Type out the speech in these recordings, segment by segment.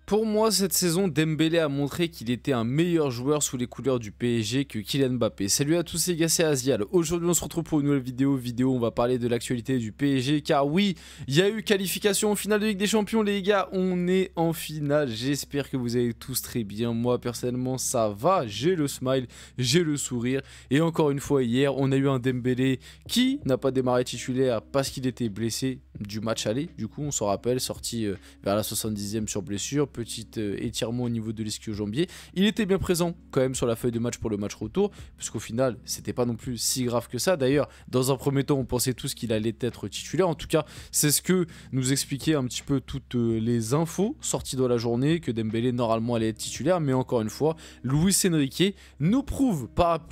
Pour moi, cette saison, Dembélé a montré qu'il était un meilleur joueur sous les couleurs du PSG que Kylian Mbappé. Salut à tous les gars, c'est Azial. Aujourd'hui, on se retrouve pour une nouvelle vidéo. On va parler de l'actualité du PSG. Car oui, il y a eu qualification en finale de Ligue des Champions, les gars. On est en finale. J'espère que vous allez tous très bien. Moi, personnellement, ça va. J'ai le smile, j'ai le sourire. Et encore une fois, hier, on a eu un Dembélé qui n'a pas démarré titulaire parce qu'il était blessé du match aller. Du coup, on s'en rappelle, sorti vers la 70e sur blessure. Petit étirement au niveau de l'ischio-jambier. Il était bien présent quand même sur la feuille de match pour le match retour, puisqu'au final, c'était pas non plus si grave que ça. D'ailleurs, dans un premier temps, on pensait tous qu'il allait être titulaire. En tout cas, c'est ce que nous expliquait un petit peu toutes les infos sorties dans la journée, que Dembélé normalement allait être titulaire. Mais encore une fois, Luis Enrique nous prouve par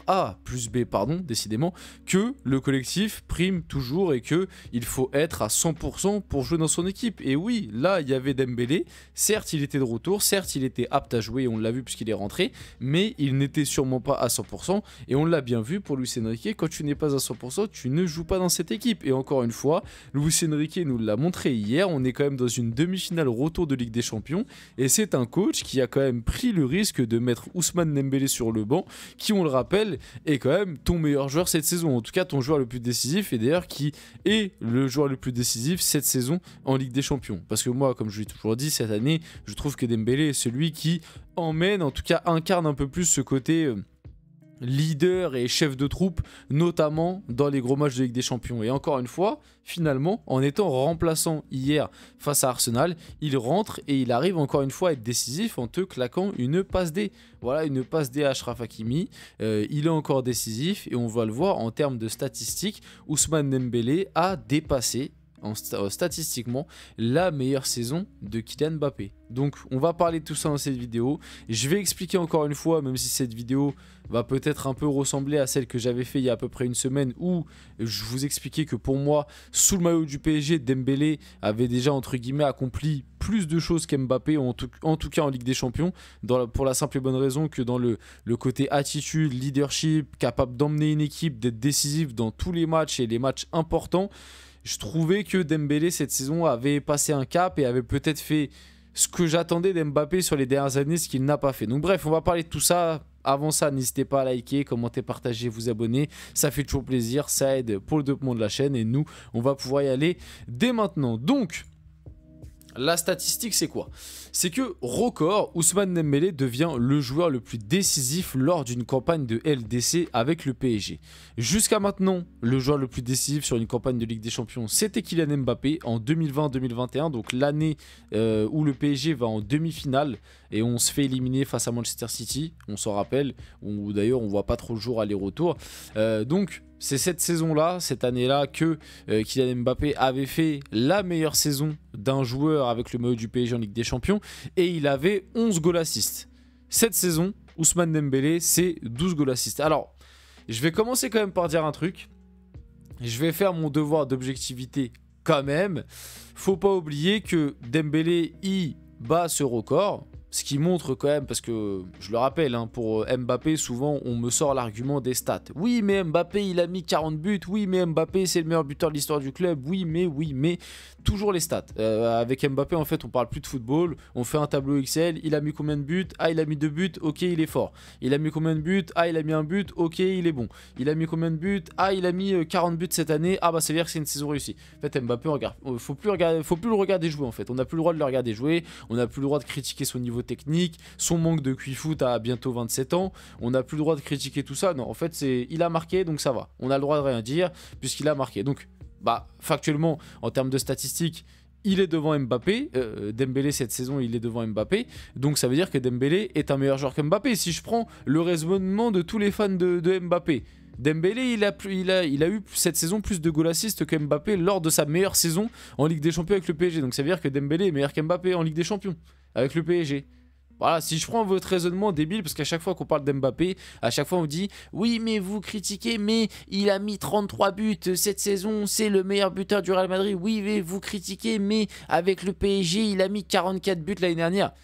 A plus B, décidément, que le collectif prime toujours et que il faut être à 100% pour jouer dans son équipe. Et oui, là, il y avait Dembélé. Certes, il était de retour. Certes, il était apte à jouer. On l'a vu puisqu'il est rentré. Mais il n'était sûrement pas à 100%. Et on l'a bien vu pour Luis Enrique. Quand tu n'es pas à 100%, tu ne joues pas dans cette équipe. Et encore une fois, Luis Enrique nous l'a montré hier. On est quand même dans une demi-finale retour de Ligue des Champions. Et c'est un coach qui a quand même pris le risque de mettre Ousmane Dembélé sur le banc, qui, on le rappelle, est quand même ton meilleur joueur cette saison. En tout cas, ton joueur le plus décisif. Et d'ailleurs, qui est le joueur le plus décisif cette saison en Ligue des Champions. Parce que moi, comme je l'ai toujours dit, cette année, je trouve que Dembélé est celui qui emmène, en tout cas incarne un peu plus ce côté leader et chef de troupe, notamment dans les gros matchs de Ligue des Champions. Et encore une fois, finalement, en étant remplaçant hier face à Arsenal, il rentre et il arrive encore une fois à être décisif en te claquant une passe D. Voilà, une passe D à Achraf Hakimi. Il est encore décisif et on va le voir en termes de statistiques. Ousmane Dembélé a dépassé statistiquement la meilleure saison de Kylian Mbappé. Donc on va parler de tout ça dans cette vidéo. Je vais expliquer encore une fois, même si cette vidéo va peut-être un peu ressembler à celle que j'avais fait il y a à peu près une semaine, où je vous expliquais que pour moi, sous le maillot du PSG, Dembélé avait déjà entre guillemets accompli plus de choses qu'Mbappé, en tout cas en Ligue des Champions, pour la simple et bonne raison que dans le côté attitude, leadership, capable d'emmener une équipe, d'être décisif dans tous les matchs et les matchs importants. Je trouvais que Dembélé cette saison avait passé un cap et avait peut-être fait ce que j'attendais d'Mbappé sur les dernières années, ce qu'il n'a pas fait. Donc bref, on va parler de tout ça. Avant ça, n'hésitez pas à liker, commenter, partager, vous abonner. Ça fait toujours plaisir, ça aide pour le développement de la chaîne. Et nous, on va pouvoir y aller dès maintenant. Donc, la statistique, c'est quoi? C'est que record, Ousmane Dembélé devient le joueur le plus décisif lors d'une campagne de LDC avec le PSG. Jusqu'à maintenant, le joueur le plus décisif sur une campagne de Ligue des Champions, c'était Kylian Mbappé en 2020-2021, donc l'année où le PSG va en demi-finale et on se fait éliminer face à Manchester City, on s'en rappelle, où d'ailleurs on voit pas trop le jour aller-retour. Donc c'est cette saison-là, cette année-là, que Kylian Mbappé avait fait la meilleure saison d'un joueur avec le maillot du PSG en Ligue des Champions et il avait 11 goal assists. Cette saison, Ousmane Dembélé, c'est 12 goal assists. Alors, je vais commencer quand même par dire un truc. Je vais faire mon devoir d'objectivité quand même. Faut pas oublier que Dembélé y bat ce record. Ce qui montre quand même, parce que je le rappelle, hein, pour Mbappé, souvent on me sort l'argument des stats. Oui, mais Mbappé il a mis 40 buts. Oui, mais Mbappé c'est le meilleur buteur de l'histoire du club. Oui, mais. Toujours les stats. Avec Mbappé, en fait, on parle plus de football. On fait un tableau Excel. Il a mis combien de buts? Ah, il a mis 2 buts. Ok, il est fort. Il a mis combien de buts? Ah, il a mis un but. Ok, il est bon. Il a mis combien de buts? Ah, il a mis 40 buts cette année. Ah, bah, ça veut dire que c'est une saison réussie. En fait, Mbappé, regarde. Faut plus le regarder jouer, en fait. On n'a plus le droit de le regarder jouer. On n'a plus le droit de critiquer son niveau technique, son manque de QI-foot à bientôt 27 ans. On n'a plus le droit de critiquer tout ça. Non, en fait, il a marqué, donc ça va. On a le droit de rien dire, puisqu'il a marqué. Donc, bah, factuellement, en termes de statistiques, il est devant Mbappé. Dembélé cette saison, il est devant Mbappé. Donc ça veut dire que Dembélé est un meilleur joueur que Mbappé. Si je prends le raisonnement de tous les fans de Mbappé, Dembélé, il a eu cette saison plus de goal assist que Mbappé lors de sa meilleure saison en Ligue des Champions avec le PSG. Donc ça veut dire que Dembélé est meilleur qu'Mbappé en Ligue des Champions avec le PSG. Voilà, si je prends votre raisonnement débile, parce qu'à chaque fois qu'on parle d'Mbappé, à chaque fois on dit oui mais vous critiquez, mais il a mis 33 buts cette saison, c'est le meilleur buteur du Real Madrid. Oui mais vous critiquez, mais avec le PSG il a mis 44 buts l'année dernière.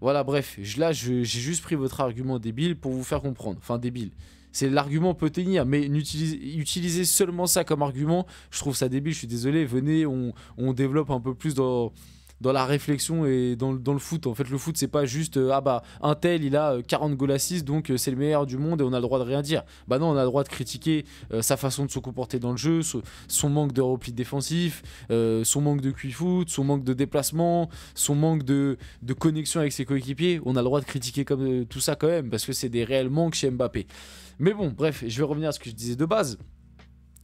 Voilà, bref, là j'ai juste pris votre argument débile pour vous faire comprendre. Enfin débile, c'est l'argument peut tenir, mais utilisez seulement ça comme argument, je trouve ça débile, je suis désolé. Venez, on développe un peu plus dans dans la réflexion et dans le foot. En fait, le foot, c'est pas juste ah bah un tel il a 40 goals assists donc c'est le meilleur du monde et on a le droit de rien dire. Bah non, on a le droit de critiquer sa façon de se comporter dans le jeu, son manque de repli défensif, son manque de QI-foot, son manque de déplacement, son manque de connexion avec ses coéquipiers. On a le droit de critiquer comme tout ça quand même parce que c'est des réels manques chez Mbappé. Mais bon, bref, je vais revenir à ce que je disais de base.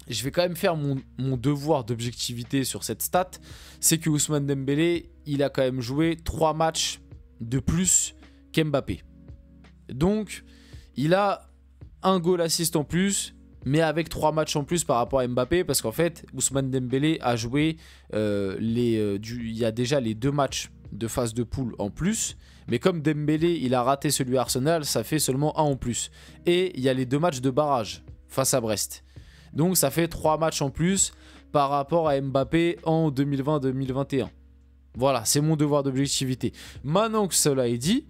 Je vais quand même faire mon devoir d'objectivité sur cette stat, c'est que Ousmane Dembélé, il a quand même joué 3 matchs de plus qu'Mbappé. Donc, il a un goal assist en plus, mais avec 3 matchs en plus par rapport à Mbappé, parce qu'en fait, Ousmane Dembélé a joué, il y a déjà les 2 matchs de phase de poule en plus, mais comme Dembélé, il a raté celui à Arsenal, ça fait seulement 1 en plus. Et il y a les 2 matchs de barrage face à Brest. Donc ça fait 3 matchs en plus par rapport à Mbappé en 2020-2021. Voilà, c'est mon devoir d'objectivité. Maintenant que cela est dit,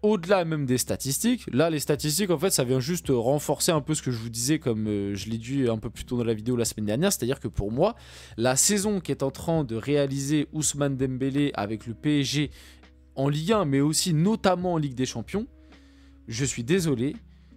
au-delà même des statistiques, là les statistiques en fait ça vient juste renforcer un peu ce que je vous disais comme je l'ai dit un peu plus tôt dans la vidéo la semaine dernière, c'est-à-dire que pour moi, la saison qu'est en train de réaliser Ousmane Dembélé avec le PSG en Ligue 1 mais aussi notamment en Ligue des Champions, je suis désolé,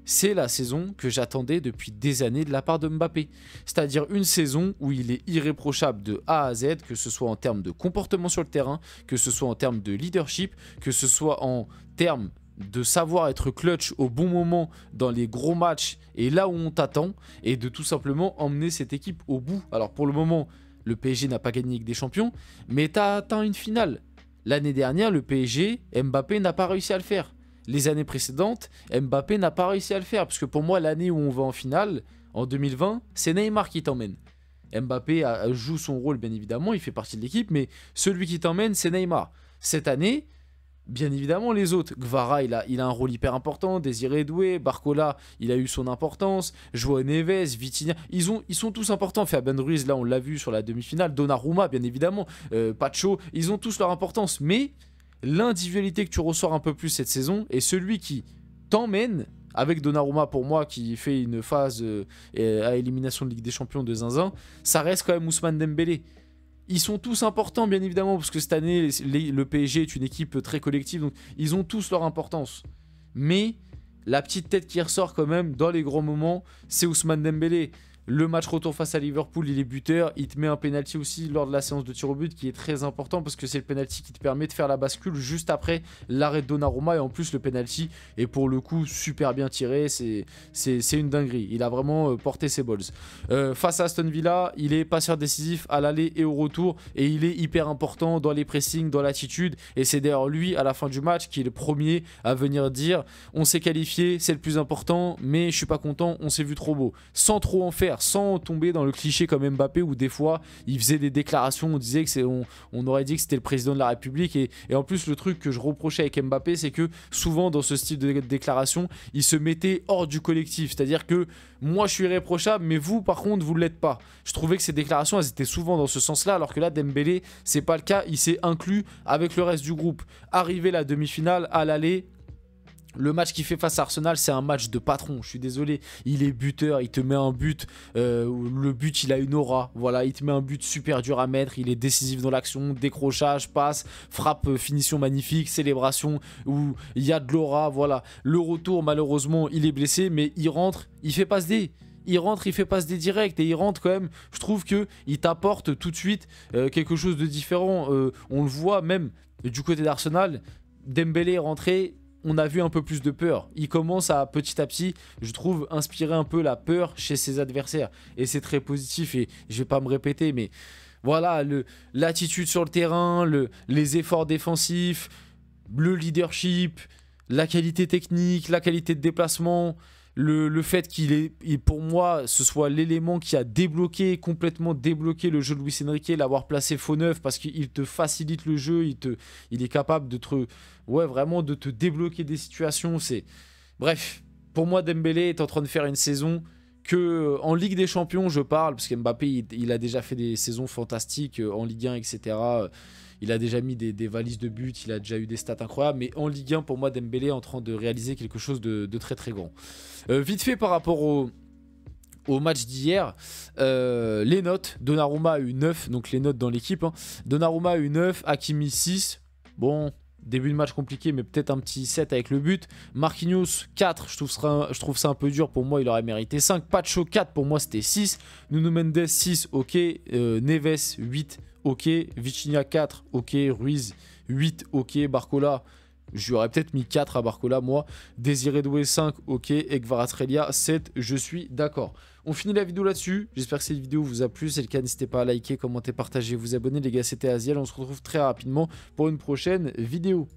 c'est la saison que j'attendais depuis des années de la part de Mbappé. C'est-à-dire une saison où il est irréprochable de A à Z, que ce soit en termes de comportement sur le terrain, que ce soit en termes de leadership, que ce soit en termes de savoir être clutch au bon moment dans les gros matchs et là où on t'attend, et de tout simplement emmener cette équipe au bout. Alors pour le moment, le PSG n'a pas gagné Ligue des Champions, mais tu as atteint une finale. L'année dernière, le PSG, Mbappé n'a pas réussi à le faire. Les années précédentes, Mbappé n'a pas réussi à le faire. Parce que pour moi, l'année où on va en finale, en 2020, c'est Neymar qui t'emmène. Mbappé joue son rôle, bien évidemment, il fait partie de l'équipe, mais celui qui t'emmène, c'est Neymar. Cette année, bien évidemment, les autres. Gvara, il a un rôle hyper important. Désiré Doué, Barcola, il a eu son importance. Joao Neves, Vitinha, ils sont tous importants. Fabian Ruiz, là, on l'a vu sur la demi-finale. Donnarumma, bien évidemment. Pacho, ils ont tous leur importance. Mais l'individualité que tu ressors un peu plus cette saison est celui qui t'emmène, avec Donnarumma pour moi qui fait une phase à élimination de Ligue des Champions de zinzin, ça reste quand même Ousmane Dembélé. Ils sont tous importants bien évidemment parce que cette année le PSG est une équipe très collective, donc ils ont tous leur importance. Mais la petite tête qui ressort quand même dans les grands moments, c'est Ousmane Dembélé. Le match retour face à Liverpool, il est buteur. Il te met un penalty aussi lors de la séance de tir au but qui est très important parce que c'est le penalty qui te permet de faire la bascule juste après l'arrêt de Donnarumma. Et en plus, le penalty est pour le coup super bien tiré. C'est une dinguerie. Il a vraiment porté ses balls. Face à Aston Villa, il est passeur décisif à l'aller et au retour. Et il est hyper important dans les pressings, dans l'attitude. Et c'est d'ailleurs lui, à la fin du match, qui est le premier à venir dire on s'est qualifié, c'est le plus important, mais je suis pas content, on s'est vu trop beau. Sans trop en faire, sans tomber dans le cliché comme Mbappé où des fois il faisait des déclarations, on disait que on aurait dit que c'était le président de la République et en plus le truc que je reprochais avec Mbappé c'est que souvent dans ce style de déclaration il se mettait hors du collectif, c'est-à-dire que moi je suis irréprochable mais vous par contre vous ne l'êtes pas. Je trouvais que ces déclarations elles étaient souvent dans ce sens là alors que là Dembélé c'est pas le cas, il s'est inclus avec le reste du groupe. Arrivé la demi-finale à l'aller, le match qu'il fait face à Arsenal, c'est un match de patron. Je suis désolé. Il est buteur, il te met un but. Le but, il a une aura. Voilà, il te met un but super dur à mettre. Il est décisif dans l'action. Décrochage, passe, frappe, finition magnifique, célébration où il y a de l'aura. Voilà. Le retour, malheureusement, il est blessé, mais il rentre, il fait passe D. Il rentre, il fait passe des directs et il rentre quand même. Je trouve qu'il t'apporte tout de suite quelque chose de différent. On le voit même du côté d'Arsenal. Dembélé est rentré. On a vu un peu plus de peur. Il commence à petit, je trouve, inspirer un peu la peur chez ses adversaires. Et c'est très positif et je vais pas me répéter, mais voilà, l'attitude sur le terrain, les efforts défensifs, le leadership, la qualité technique, la qualité de déplacement, le fait qu'il est, pour moi, ce soit l'élément qui a complètement débloqué le jeu de Luis Enrique, l'avoir placé faux neuf parce qu'il te facilite le jeu, il est capable vraiment de te débloquer des situations. Bref, pour moi, Dembélé est en train de faire une saison que en Ligue des Champions, je parle, parce qu'Mbappé, il a déjà fait des saisons fantastiques en Ligue 1, etc. Il a déjà mis des valises de buts, il a déjà eu des stats incroyables, mais en Ligue 1, pour moi, Dembélé est en train de réaliser quelque chose de très très grand. Vite fait par rapport au match d'hier, les notes, Donnarumma a eu 9, donc les notes dans l'équipe, hein. Donnarumma a eu 9, Hakimi 6, bon, début de match compliqué, mais peut-être un petit 7 avec le but. Marquinhos 4, je trouve ça un peu dur, pour moi il aurait mérité 5, Pacho 4, pour moi c'était 6, Nuno Mendes 6, ok, Neves 8, ok, Vitinha 4, ok, Ruiz 8, ok, Barcola, j'aurais peut-être mis 4 à Barcola, moi. Désiré Doué 5, ok. Et Kvaratskhelia 7, je suis d'accord. On finit la vidéo là-dessus. J'espère que cette vidéo vous a plu. Si c'est le cas, n'hésitez pas à liker, commenter, partager, vous abonner. Les gars, c'était Aziel. On se retrouve très rapidement pour une prochaine vidéo.